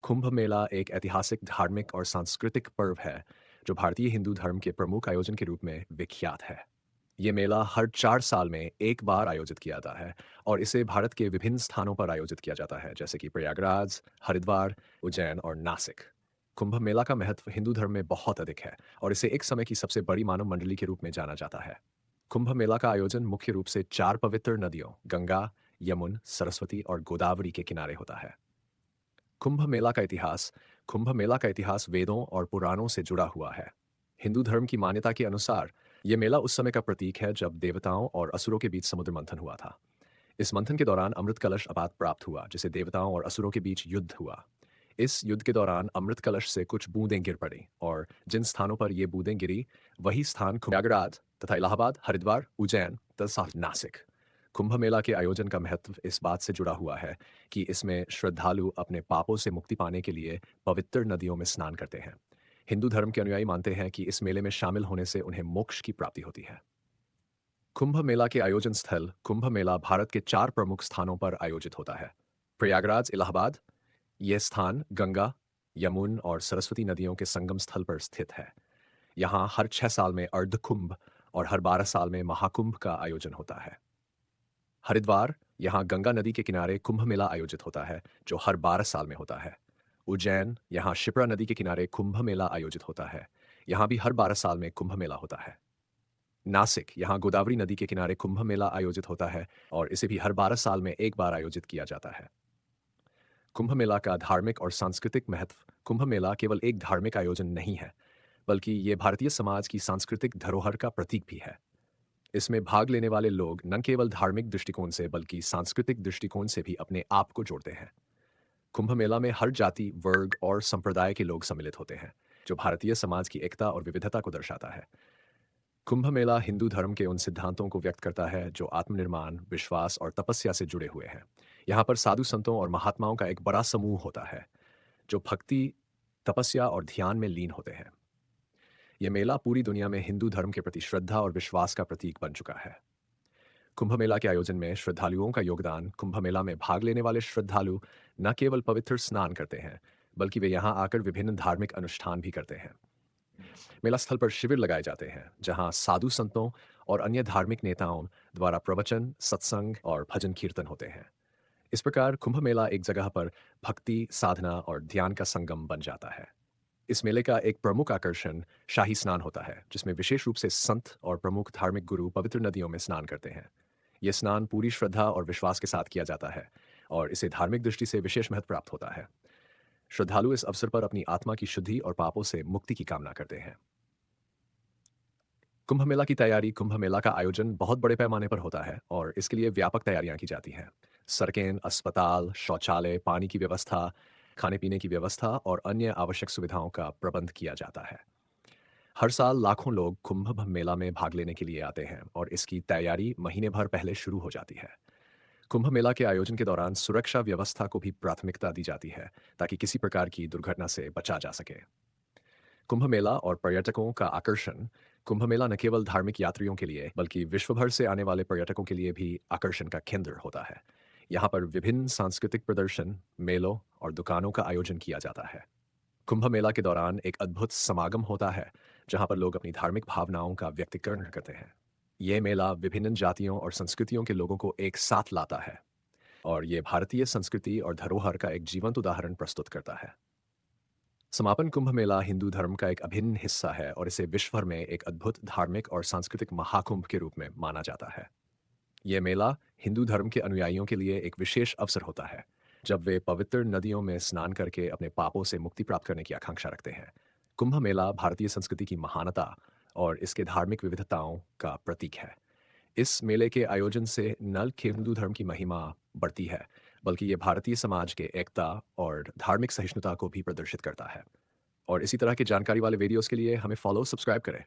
कुंभ मेला एक ऐतिहासिक धार्मिक और सांस्कृतिक पर्व है जो भारतीय हिंदू धर्म के प्रमुख आयोजन के रूप में विख्यात है। ये मेला हर 4 साल में एक बार आयोजित किया जाता है और इसे भारत के विभिन्न स्थानों पर आयोजित किया जाता है, जैसे कि प्रयागराज, हरिद्वार, उज्जैन और नासिक। कुंभ मेला का महत्व हिंदू धर्म में बहुत अधिक है और इसे एक समय की सबसे बड़ी मानव मंडली के रूप में जाना जाता है। कुंभ मेला का आयोजन मुख्य रूप से 4 पवित्र नदियों गंगा, यमुन, सरस्वती और गोदावरी के किनारे होता है। कुंभ मेला का इतिहास कुंभ मेला का इतिहास वेदों और पुराणों से जुड़ा हुआ है। हिंदू धर्म की मान्यता के अनुसार यह मेला उस समय का प्रतीक है जब देवताओं और असुरों के बीच समुद्र मंथन हुआ था। इस मंथन के दौरान अमृत कलश अपात प्राप्त हुआ, जिसे देवताओं और असुरों के बीच युद्ध हुआ। इस युद्ध के दौरान अमृत कलश से कुछ बूंदें गिर पड़ी और जिन स्थानों पर ये बूंदें गिरी वही स्थान प्रयागराज तथा इलाहाबाद, हरिद्वार, उज्जैन तथा नासिक। कुंभ मेला के आयोजन का महत्व इस बात से जुड़ा हुआ है कि इसमें श्रद्धालु अपने पापों से मुक्ति पाने के लिए पवित्र नदियों में स्नान करते हैं। हिंदू धर्म के अनुयायी मानते हैं कि इस मेले में शामिल होने से उन्हें मोक्ष की प्राप्ति होती है। कुंभ मेला के आयोजन स्थल कुंभ मेला भारत के 4 प्रमुख स्थानों पर आयोजित होता है। प्रयागराज, इलाहाबाद। यह स्थान गंगा, यमुन और सरस्वती नदियों के संगम स्थल पर स्थित है। यहाँ हर 6 साल में अर्धकुंभ और हर 12 साल में महाकुंभ का आयोजन होता है। हरिद्वार, यहाँ गंगा नदी के किनारे कुंभ मेला आयोजित होता है, जो हर 12 साल में होता है। उज्जैन, यहाँ शिप्रा नदी के किनारे कुंभ मेला आयोजित होता है। यहाँ भी हर 12 साल में कुंभ मेला होता है। नासिक, यहाँ गोदावरी नदी के किनारे कुंभ मेला आयोजित होता है और इसे भी हर 12 साल में एक बार आयोजित किया जाता है। कुंभ मेला का धार्मिक और सांस्कृतिक महत्व कुंभ मेला केवल एक धार्मिक आयोजन नहीं है, बल्कि ये भारतीय समाज की सांस्कृतिक धरोहर का प्रतीक भी है। इसमें भाग लेने वाले लोग न केवल धार्मिक दृष्टिकोण से बल्कि सांस्कृतिक दृष्टिकोण से भी अपने आप को जोड़ते हैं। कुंभ मेला में हर जाति, वर्ग और संप्रदाय के लोग सम्मिलित होते हैं, जो भारतीय समाज की एकता और विविधता को दर्शाता है। कुंभ मेला हिंदू धर्म के उन सिद्धांतों को व्यक्त करता है जो आत्मनिर्माण, विश्वास और तपस्या से जुड़े हुए हैं। यहाँ पर साधु संतों और महात्माओं का एक बड़ा समूह होता है, जो भक्ति, तपस्या और ध्यान में लीन होते हैं। यह मेला पूरी दुनिया में हिंदू धर्म के प्रति श्रद्धा और विश्वास का प्रतीक बन चुका है। कुंभ मेला के आयोजन में श्रद्धालुओं का योगदान कुंभ मेला में भाग लेने वाले श्रद्धालु न केवल पवित्र स्नान करते हैं, बल्कि वे यहाँ आकर विभिन्न धार्मिक अनुष्ठान भी करते हैं। मेला स्थल पर शिविर लगाए जाते हैं, जहाँ साधु संतों और अन्य धार्मिक नेताओं द्वारा प्रवचन, सत्संग और भजन कीर्तन होते हैं। इस प्रकार कुंभ मेला एक जगह पर भक्ति, साधना और ध्यान का संगम बन जाता है। इस मेले का एक प्रमुख आकर्षण शाही स्नान होता है, जिसमें विशेष रूप से संत और प्रमुख धार्मिक गुरु पवित्र नदियों में स्नान करते हैं। यह स्नान पूरी श्रद्धा और विश्वास के साथ किया जाता है और इसे धार्मिक दृष्टि से विशेष महत्व प्राप्त होता है। श्रद्धालु इस अवसर पर अपनी आत्मा की शुद्धि और पापों से मुक्ति की कामना करते हैं। कुंभ मेला की तैयारी कुंभ मेला का आयोजन बहुत बड़े पैमाने पर होता है और इसके लिए व्यापक तैयारियां की जाती हैं। सड़कें, अस्पताल, शौचालय, पानी की व्यवस्था, खाने पीने की व्यवस्था और अन्य आवश्यक सुविधाओं का प्रबंध किया जाता है। हर साल लाखों लोग कुंभ मेला में भाग लेने के लिए आते हैं और इसकी तैयारी महीने भर पहले शुरू हो जाती है। कुंभ मेला के आयोजन के दौरान सुरक्षा व्यवस्था को भी प्राथमिकता दी जाती है, ताकि किसी प्रकार की दुर्घटना से बचा जा सके। कुंभ मेला और पर्यटकों का आकर्षण कुंभ मेला न केवल धार्मिक यात्रियों के लिए बल्कि विश्व भर से आने वाले पर्यटकों के लिए भी आकर्षण का केंद्र होता है। यहाँ पर विभिन्न सांस्कृतिक प्रदर्शन, मेलों और दुकानों का आयोजन किया जाता है। कुंभ मेला के दौरान एक अद्भुत समागम होता है, जहाँ पर लोग अपनी धार्मिक भावनाओं का व्यक्तीकरण करते हैं। ये मेला विभिन्न जातियों और संस्कृतियों के लोगों को एक साथ लाता है और ये भारतीय संस्कृति और धरोहर का एक जीवंत उदाहरण प्रस्तुत करता है। समापन कुंभ मेला हिंदू धर्म का एक अभिन्न हिस्सा है और इसे विश्व भर में एक अद्भुत धार्मिक और सांस्कृतिक महाकुंभ के रूप में माना जाता है। यह मेला हिंदू धर्म के अनुयायियों के लिए एक विशेष अवसर होता है, जब वे पवित्र नदियों में स्नान करके अपने पापों से मुक्ति प्राप्त करने की आकांक्षा रखते हैं। कुंभ मेला भारतीय संस्कृति की महानता और इसके धार्मिक विविधताओं का प्रतीक है। इस मेले के आयोजन से न केवल हिंदू धर्म की महिमा बढ़ती है, बल्कि ये भारतीय समाज के एकता और धार्मिक सहिष्णुता को भी प्रदर्शित करता है। और इसी तरह की जानकारी वाले वीडियोस के लिए हमें फॉलो, सब्सक्राइब करें।